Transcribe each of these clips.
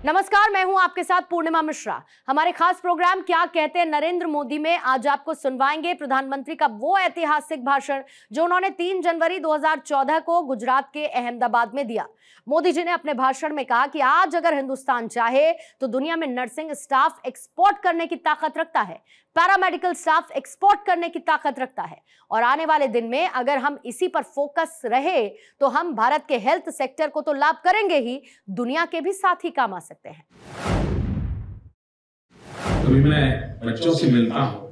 नमस्कार, मैं हूं आपके साथ पूर्णिमा मिश्रा। हमारे खास प्रोग्राम क्या कहते हैं नरेंद्र मोदी में आज आपको सुनवाएंगे प्रधानमंत्री का वो ऐतिहासिक भाषण जो उन्होंने 3 जनवरी 2014 को गुजरात के अहमदाबाद में दिया। मोदी जी ने अपने भाषण में कहा कि आज अगर हिंदुस्तान चाहे तो दुनिया में नर्सिंग स्टाफ एक्सपोर्ट करने की ताकत रखता है, पैरामेडिकल स्टाफ एक्सपोर्ट करने की ताकत रखता है और आने वाले दिन में अगर हम इसी पर फोकस रहे तो हम भारत के हेल्थ सेक्टर को तो लाभ करेंगे ही, दुनिया के भी साथ ही काम आ सकते हैं। कभी मैं बच्चों से मिलता हूं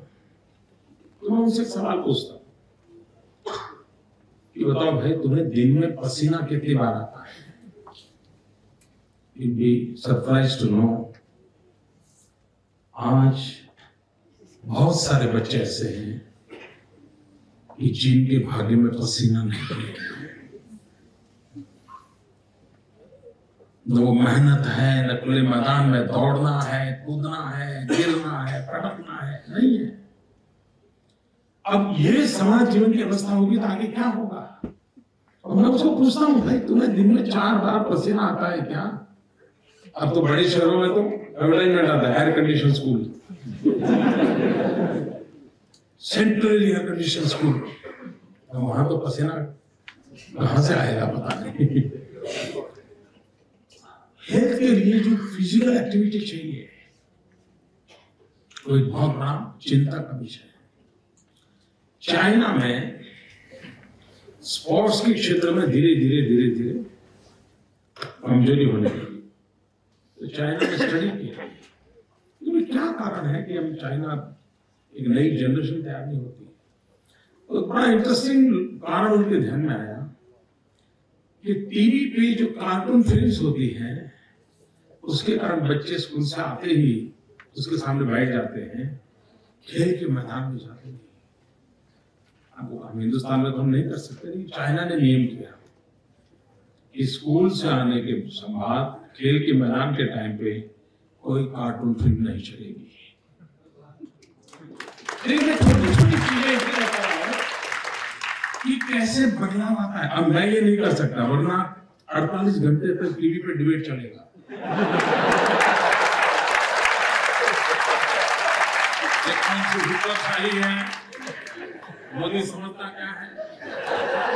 तो मैं उनसे एक सवाल पूछता हूं कि बताओ भाई, तुम्हें दिन में पसीना कितनी बार आता है? You'll be surprised to know आज बहुत सारे बच्चे ऐसे हैं कि जिनके भाग्य में पसीना नहीं है। न वो मेहनत है, न खुले मैदान में दौड़ना है, कूदना है, गिरना है, पटकना है, नहीं है। अब ये समाज जीवन की अवस्था होगी तो आगे क्या होगा? और मैं उसको पूछता हूँ, भाई तुम्हें दिन में 4 बार पसीना आता है क्या? अब तो बड़े शहरों में तो एडवर्टाइजमेंट आता है, air condition school, central air condition school. वहां तो पसीना कहां से आएगा पता नहीं। हेल्थ के लिए जो फिजिकल एक्टिविटी चाहिए वो एक बहुत बड़ा चिंता का विषय है। चाइना में स्पोर्ट्स के क्षेत्र में धीरे धीरे कमजोरी होने लगी। तो चाइना ने स्टडी किया तो क्या कारण है कि हम चाइना एक नई जनरेशन तैयार नहीं होती। तो बड़ा इंटरेस्टिंग कारण उनके ध्यान में आया कि टीवी पे जो कार्टून फिल्म्स होती हैं उसके कारण बच्चे स्कूल से आते ही उसके सामने बैठ जाते हैं, खेल के मैदान में जाते हैं। अब हम हिंदुस्तान में तो हम नहीं कर सकते, लेकिन चाइना ने नियम किया कि स्कूल से आने के बाद खेल के मैदान के टाइम पे कोई कार्टून फिल्म नहीं चलेगी। छोटी छोटी चीजें कि कैसे बदलाव आता है। अब मैं ये नहीं कर सकता, वरना 48 घंटे तक टीवी पे डिबेट चलेगा। है मोदी समझता क्या है,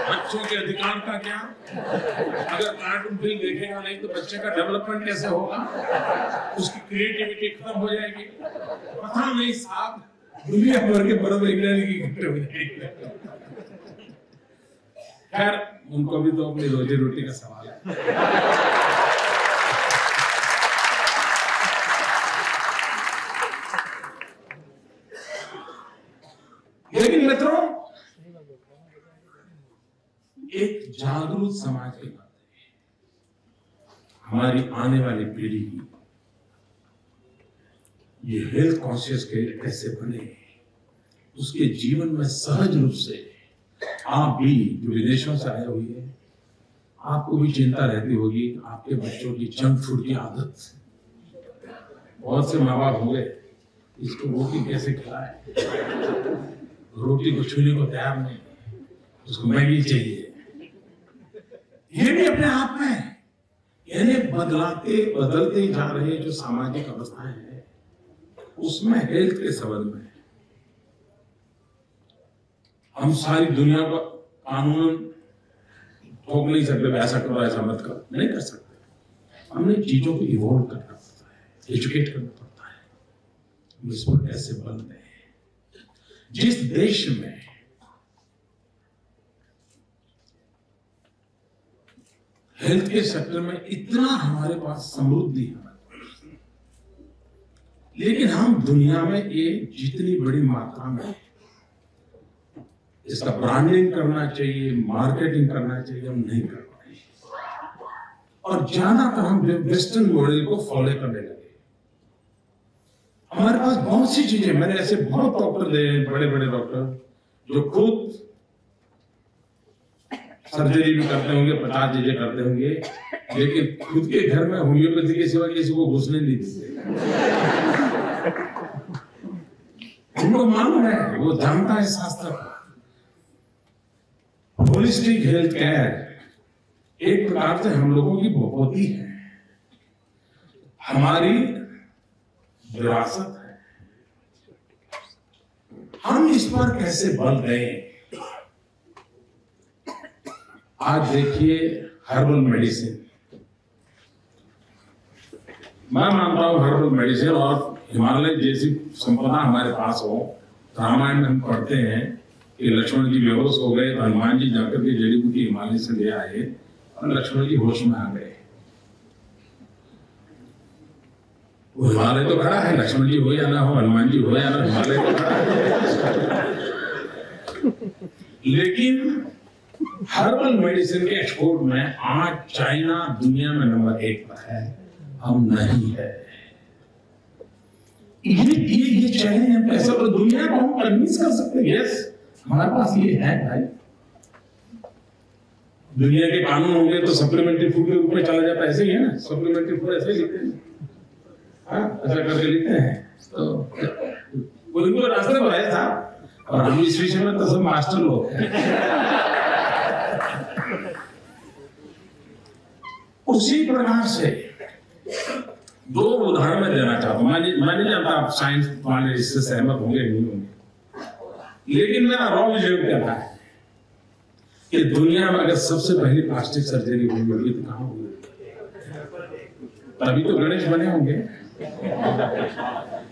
बच्चों के अधिकार का क्या? अगर कार्टून फिल्म देखेगा नहीं तो बच्चे का डेवलपमेंट कैसे होगा? उसकी क्रिएटिविटी खत्म हो जाएगी। पता नहीं साहब, दुनिया भर के बड़े वैज्ञानिक इकट्ठे हो जाएंगे। खैर, उनको भी तो अपनी रोजी रोटी का सवाल है। लेकिन मित्रों, एक जागरूक समाज के नाते हमारी आने वाली पीढ़ी की ये हेल्थ कॉन्शियस कैसे बने, उसके जीवन में सहज रूप से आप भी जो विदेशों से आए हुए हैं, आपको भी चिंता रहती होगी आपके बच्चों की जंक फूड की आदत। बहुत से माँ बाप होंगे इसको रोटी कैसे खिलाए, रोटी को छूने को तैयार नहीं, उसको मैगी चाहिए। ये भी अपने आप में यानी बदलते जा रहे जो सामाजिक अवस्थाएं हैं उसमें हेल्थ के संबंध में हम सारी दुनिया को कानून थोप नहीं सकते, ऐसा करो ऐसा मत करो, नहीं कर सकते। हमने चीजों को इवॉल्व करना पड़ता है, एजुकेट करना पड़ता है, इस पर कैसे बनते हैं। जिस देश में हेल्थ के सेक्टर में इतना हमारे पास समृद्धि है, लेकिन हम दुनिया में ये जितनी बड़ी मात्रा में इसका ब्रांडिंग करना चाहिए, मार्केटिंग करना चाहिए, हम नहीं कर पाए। और ज्यादातर हम वेस्टर्न मॉडल को फॉलो करने लगे। हमारे पास बहुत सी चीजें, मैंने ऐसे बहुत डॉक्टर देखे, बड़े बड़े डॉक्टर जो खुद सर्जरी भी करते होंगे, 50 चीजें करते होंगे, लेकिन खुद के घर में होम्योपैथी के सिवा किसी को घुसने नहीं देते। उनको मालूम है, वो जानता है शास्त्र। होलिस्टिक हेल्थ केयर एक प्रकार से हम लोगों की बहुती है। हमारी विरासत है। हम इस पर कैसे बल दें? आज देखिए हर्बल मेडिसिन, मैं मानता हूं हर्बल मेडिसिन और हिमालय जैसी संपदा हमारे पास हो। रामायण में हम पढ़ते हैं कि लक्ष्मण जी बेहोश हो गए, हनुमान जी जाकर के जड़ी बूटी हिमालय से ले आए और लक्ष्मण जी होश में आ गए। वो हिमालय तो खड़ा है, लक्ष्मण जी हो या ना हो, हनुमान जी हो या ना, हिमालय तो खड़ा है। लेकिन हर्बल मेडिसिन के एक्सपोर्ट में आज चाइना दुनिया में नंबर 1 पर है, हम नहीं है। ये चैलेंज हम कैसे और दुनिया को हम कन्विंस कर सकते हैं? यस, हमारे पास ये है भाई। दुनिया के कानून होंगे तो सप्लीमेंट्री फूड के रूप में चला जाता है, ऐसे ही है ना, सप्लीमेंट्री फूड ऐसे ही लिखते हैं, हाँ ऐसा करके लिखते हैं। तो कोई रास्ते पर है साहब, और हम इस विषय में तो सब मास्टर लोग हैं। उसी प्रकार से 2 उदाहरण मैं देना चाहता हूं। मैं नहीं जानता आप साइंस वाले इससे सहमत होंगे नहीं होंगे, लेकिन मेरा रॉ विजन कहता है कि दुनिया में अगर सबसे पहली प्लास्टिक सर्जरी हुई होगी तो कहां हुई? तभी तो गणेश बने होंगे।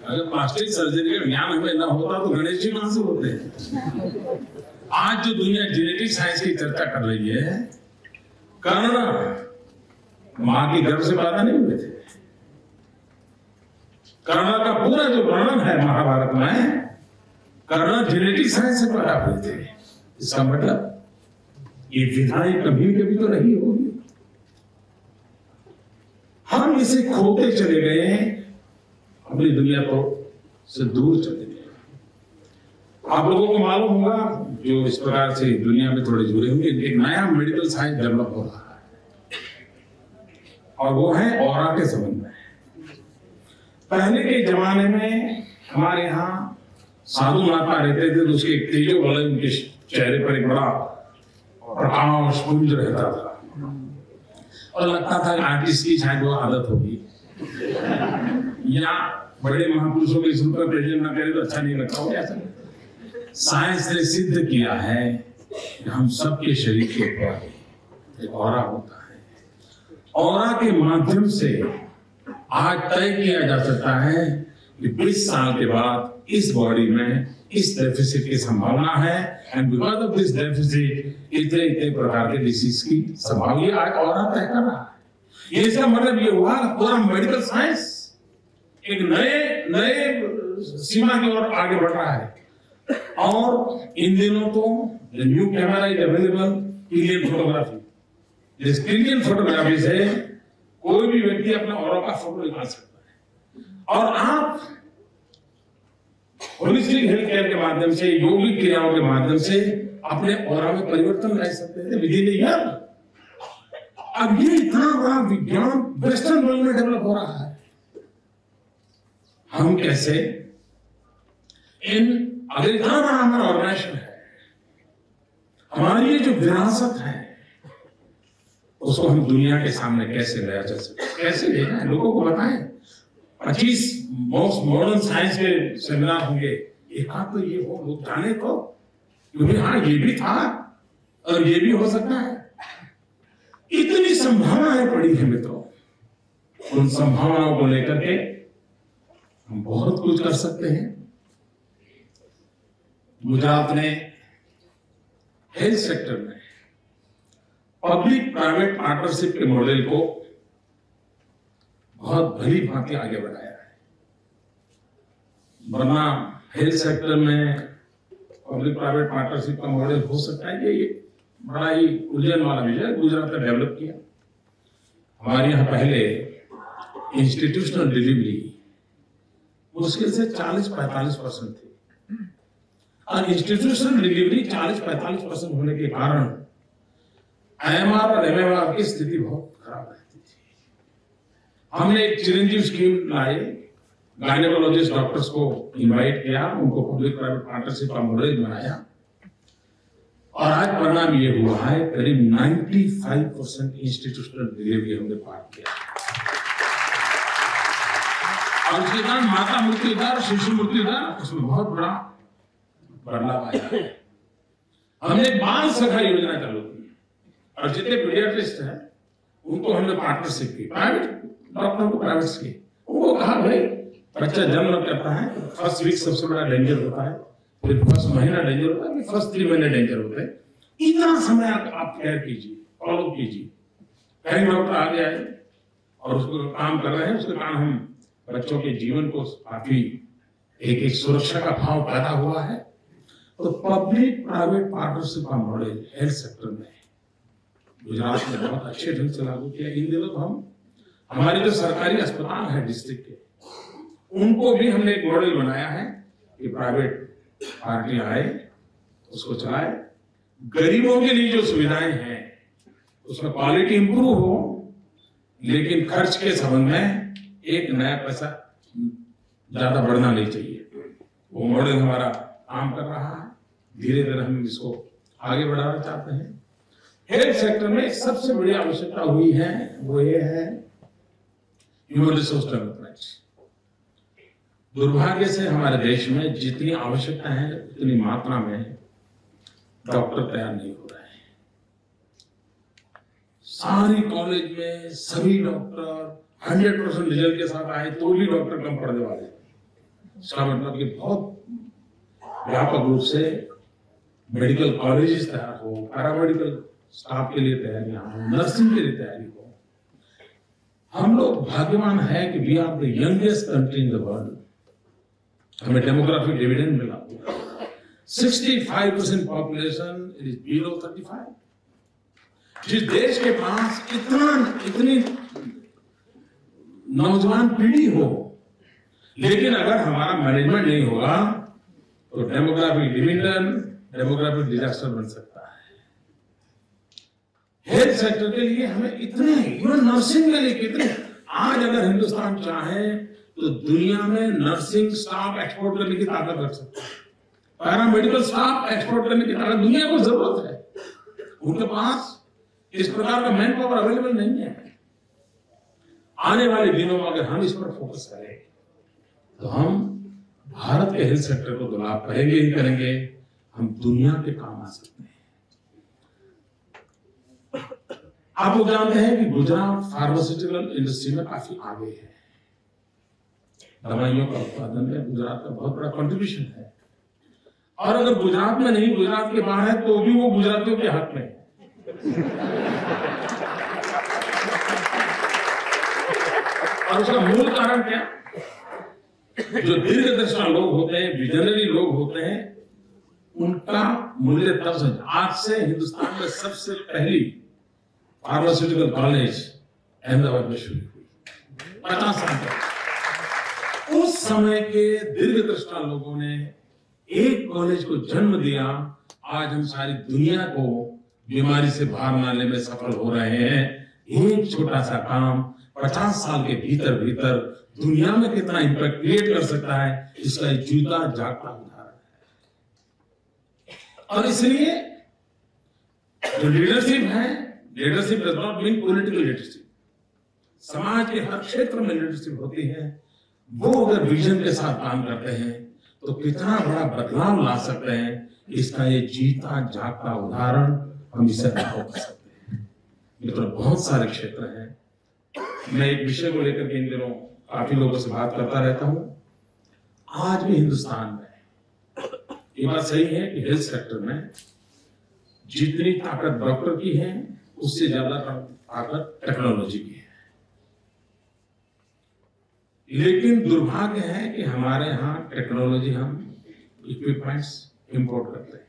अगर प्लास्टिक सर्जरी का ज्ञान हमें ना होता तो गणेश जी कहां से होते? आज जो दुनिया जेनेटिक साइंस की चर्चा कर रही है, कर्ण मां के गर्भ से पैदा नहीं हुए थे। कर्ण का पूरा जो वर्णन है महाभारत में, कर्ण जेनेटिक साइंस से पैदा हुए थे। इसका मतलब ये विधाएं कभी कभी तो रही होगी। हम इसे खोते चले गए, अपनी दुनिया को से दूर चले गए। आप लोगों को मालूम होगा, जो इस प्रकार से दुनिया में थोड़े जुड़े होंगे, एक नया मेडिकल साइंस डेवलप हो रहा है और वो है ऑरा के संबंध में। पहले के जमाने में हमारे यहाँ साधु महात्मा रहते थे तो उसके तेजो वाले उनके चेहरे पर एक बड़ा प्रकाश पुंज रहता था और लगता था आर्टिस्ट की शायद वो आदत होगी, या बड़े महापुरुषों के इस पर प्रेजेंट ना करे तो अच्छा नहीं लगता होगा। ऐसा साइंस ने सिद्ध किया है कि हम सबके शरीर के ऊपर एक ऑरा होता है। ऑरा के माध्यम से आज तय किया जा सकता है कि 20 साल के बाद इस बॉडी में इस डेफिसिट की संभावना है, and because of this deficit इतने प्रकार के डिसीज की संभावना आज ऑरा तय कर रहा है। ये इसका मतलब ये हुआ पूरा मेडिकल साइंस एक नए सीमा की ओर आगे बढ़ रहा है। और इन दिनों तो new camera is available, clear photography. जिस क्लियर फोटोग्राफी से कोई भी व्यक्ति अपना ऑरा का फोटो निकाल सकता है और आप होलिस्टिक हेल्थ केयर के माध्यम से, योगिक क्रियाओं के माध्यम से अपने ऑरा में परिवर्तन ला सकते थे विदिन अ ईयर। अब ये इतना बड़ा विज्ञान वेस्टर्न वर्ल्ड में डेवलप हो रहा है। हम कैसे अगर इतना बड़ा हमारा ऑर्गेनाइजेशन है, हमारी ये जो विरासत है, उसको हम दुनिया के सामने कैसे लाया जा सकता है, कैसे लेना है, लोगों को बताएं। 25 मोस्ट मॉडर्न साइंस के सेमिनार होंगे, एक आध तो ये हो, लोग जाने तो क्योंकि हाँ ये भी था और ये भी हो सकता है। इतनी संभावनाएं पड़ी है मित्रों, उन संभावनाओं को लेकर के हम बहुत कुछ कर सकते हैं। गुजरात ने हेल्थ सेक्टर में पब्लिक प्राइवेट पार्टनरशिप के मॉडल को बहुत भली भांति आगे बढ़ाया है। वरना हेल्थ सेक्टर में पब्लिक प्राइवेट पार्टनरशिप का मॉडल हो सकता है, ये बड़ा ही उलझन वाला विषय गुजरात ने डेवलप किया। हमारे यहाँ पहले इंस्टीट्यूशनल डिलीवरी मुश्किल से 40-45% थी, और इंस्टीट्यूशनल डिलीवरी 40-45% होने के कारण IMR और MMR की स्थिति बहुत खराब रहती थी। हमने एक चिरंजीव स्कीम लाई, गायनेकोलॉजिस्ट डॉक्टर्स को इनवाइट किया, उनको पब्लिक प्राइवेट पार्टनरशिप का मॉडल बनाया, और आज परिणाम ये हुआ है करीब 95% इंस्टीट्यूशनल डिलीवरी हमने पार किया। और उसके कारण माता मृत्यु दर, शिशु मृत्यु दर उसमें बहुत बड़ा बदलाव आया है। हमने बाल सखा योजना चालू की और जितने पीडियाट्रिस्ट हैं उनको हमने पार्टनरशिप की, प्राइवेट डॉक्टर को प्राइवेट की। उनको कहा भाई बच्चा जन्म करता है, फर्स्ट वीक सबसे बड़ा डेंजर होता है, फिर फर्स्ट महीना डेंजर होता है, फिर फर्स्ट 3 महीने डेंजर होते हैं। इतना समय आप केयर कीजिए, फॉलो कीजिए। कई डॉक्टर आगे आए और उसको काम कर रहे हैं, उसके कारण हम बच्चों के जीवन को काफी एक सुरक्षा का भाव पैदा हुआ है। तो पब्लिक प्राइवेट पार्टनरशिप का मॉडल हेल्थ सेक्टर में गुजरात में बहुत अच्छे ढंग से लागू किया। इन दिनों तो हम हमारे जो सरकारी अस्पताल है डिस्ट्रिक्ट के, उनको भी हमने एक मॉडल बनाया है कि प्राइवेट पार्टी आए, उसको चलाए। गरीबों के लिए जो सुविधाएं हैं उसमें क्वालिटी इंप्रूव हो, लेकिन खर्च के संबंध में एक नया पैसा ज्यादा बढ़ना नहीं चाहिए। वो मॉडल हमारा काम कर रहा है, धीरे धीरे हम इसको आगे बढ़ाना चाहते हैं। हेल्थ सेक्टर में सबसे बड़ी आवश्यकता हुई है वो ये है ह्यूमन रिसोर्स डेवलपमेंट। दुर्भाग्य से हमारे देश में जितनी आवश्यकता है उतनी मात्रा में डॉक्टर तैयार नहीं हो रहे हैं। सारी कॉलेज में सभी डॉक्टर 100% रिजल्ट के साथ आए तो भी डॉक्टर कम पड़ने वाले। इसका मतलब कि बहुत व्यापक रूप से मेडिकल कॉलेजेस तैयार हो, पैरामेडिकल स्टाफ के लिए तैयारियां हो, नर्सिंग के लिए तैयारी हो। हम लोग भाग्यवान है कि we are the youngest country in the world. हमें डेमोग्राफिक डिविडेंड मिला। 65% पॉपुलेशन इज बिलो 35। जिस देश के पास इतनी नौजवान पीढ़ी हो, लेकिन अगर हमारा मैनेजमेंट नहीं होगा तो डेमोग्राफिक डिविडेंड, डेमोग्राफिक डिजास्टर बन सकता है। हेल्थ सेक्टर के लिए हमें इतने, इवन नर्सिंग के लिए कितने, आज अगर हिंदुस्तान चाहे तो दुनिया में नर्सिंग स्टाफ एक्सपोर्ट करने की ताकत रख सकता है। पैरामेडिकल स्टाफ एक्सपोर्ट करने की ताकत दुनिया को जरूरत है। उनके पास इस प्रकार का मैन पावर अवेलेबल नहीं है। आने वाले दिनों में अगर हम इस पर फोकस करें तो हम भारत के हेल्थ सेक्टर को तो लाभ करेंगे ही करेंगे, हम दुनिया के काम आ सकते हैं। आप लोग जानते हैं कि गुजरात फार्मास्यूटिकल इंडस्ट्री में काफी आगे है। दवाइयों का उत्पादन में गुजरात का बहुत बड़ा कंट्रीब्यूशन है। और अगर गुजरात में नहीं, गुजरात के बाहर है तो भी वो गुजरातियों के हक में है। और उसका मूल कारण क्या? जो दीर्घदर्शी लोग होते हैं, विजनरी लोग होते हैं, उनका मूल्य तब समझ। आज से हिंदुस्तान में सबसे पहली फार्मास्यूटिकल कॉलेज अहमदाबाद में शुरू हुई 50 साल पहले। उस समय के दीर्घदृष्टा लोगों ने एक कॉलेज को जन्म दिया। आज हम सारी दुनिया को बीमारी से बाहर लाने में सफल हो रहे हैं। एक छोटा सा काम 50 साल के भीतर भीतर दुनिया में कितना इंपैक्ट क्रिएट कर सकता है, इसका एक जीता जागता उदाहरण है। और इसलिए जो लीडरशिप है, leadership does not mean political leadership. समाज के हर क्षेत्र में लीडरशिप होती है। वो अगर विजन के साथ काम करते हैं तो कितना बड़ा बदलाव ला सकते हैं, इसका ये जीता जागता उदाहरण हम इसे अनुभव कर सकते हैं। मित्रों, बहुत सारे क्षेत्र हैं। मैं एक विषय को लेकर के इन दिनों काफी लोगों से बात करता रहता हूं। आज भी हिंदुस्तान में ये बात सही है कि हेल्थ सेक्टर में जितनी ताकत डॉक्टर की है, उससे ज्यादा ताकत टेक्नोलॉजी की है। लेकिन दुर्भाग्य है कि हमारे यहाँ टेक्नोलॉजी हम इक्विपमेंट्स इंपोर्ट करते हैं।